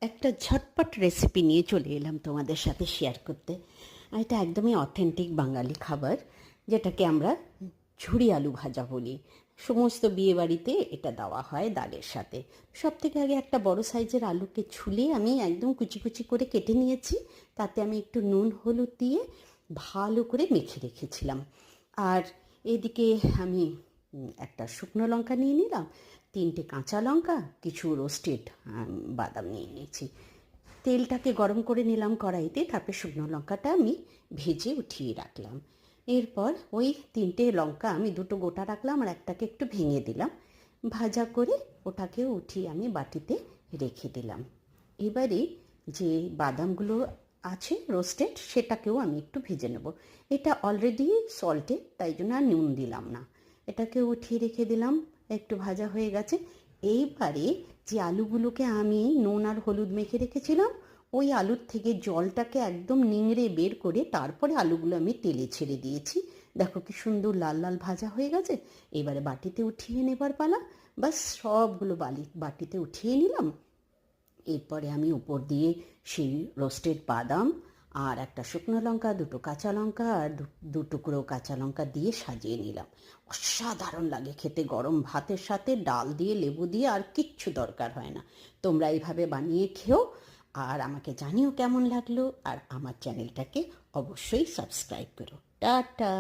একটা ঝটপট রেসিপি নিয়ে চলে এলাম তোমাদের সাথে শেয়ার করতে। এটা একদমই অথেন্টিক বাঙালি খাবার, যেটাকে আমরা ঝুরি আলু ভাজা বলি। সমস্ত বিয়েবাড়িতে এটা দেওয়া হয় ডালের সাথে। সব থেকে আগে একটা বড় সাইজের আলুকে ছুলে আমি একদম কুচি কুচি করে কেটে নিয়েছি। তাতে আমি একটু নুন হলুদ দিয়ে ভালো করে মেখে রেখেছিলাম। আর এদিকে আমি একটা শুকনো লঙ্কা নিয়ে নিলাম, 3টে কাঁচা লঙ্কা, কিছু রোস্টেড বাদাম নিয়ে নিয়েছি। তেলটাকে গরম করে নিলাম কড়াইতে, তারপরে শুকনো লঙ্কাটা আমি ভেজে উঠিয়ে রাখলাম। এরপর ওই 3টে লঙ্কা আমি 2টো গোটা রাখলাম আর একটাকে একটু ভেঙে দিলাম। ভাজা করে ওটাকে উঠিয়ে আমি বাটিতে রেখে দিলাম। এবারে যে বাদামগুলো আছে রোস্টেড, সেটাকেও আমি একটু ভেজে নেব। এটা অলরেডি সল্টেড, তাই জন্য আর নুন দিলাম না। এটাকে উঠিয়ে রেখে দিলাম, একটু ভাজা হয়ে গেছে। এইবারে যে আলুগুলোকে আমি নুন আর হলুদ মেখে রেখেছিলাম, ওই আলুর থেকে জলটাকে একদম নিংড়ে বের করে তারপরে আলুগুলো আমি তেলে ছেড়ে দিয়েছি। দেখো কি সুন্দর লাল লাল ভাজা হয়ে গেছে। এবারে বাটিতে উঠিয়ে নেবার পালা। বাস সবগুলো বাটিতে উঠিয়ে নিলাম। এরপরে আমি উপর দিয়ে সেই রোস্টেড বাদাম আর একটা শুকনো লঙ্কা, 2টো কাঁচা লঙ্কা আর 2 টুকরো কাঁচা লঙ্কা দিয়ে সাজিয়ে নিলাম। অসাধারণ লাগে খেতে, গরম ভাতের সাথে ডাল দিয়ে লেবু দিয়ে, আর কিচ্ছু দরকার হয় না। তোমরা এইভাবে বানিয়ে খেও আর আমাকে জানিও কেমন লাগলো। আর আমার চ্যানেলটাকে অবশ্যই সাবস্ক্রাইব করো। টাটা।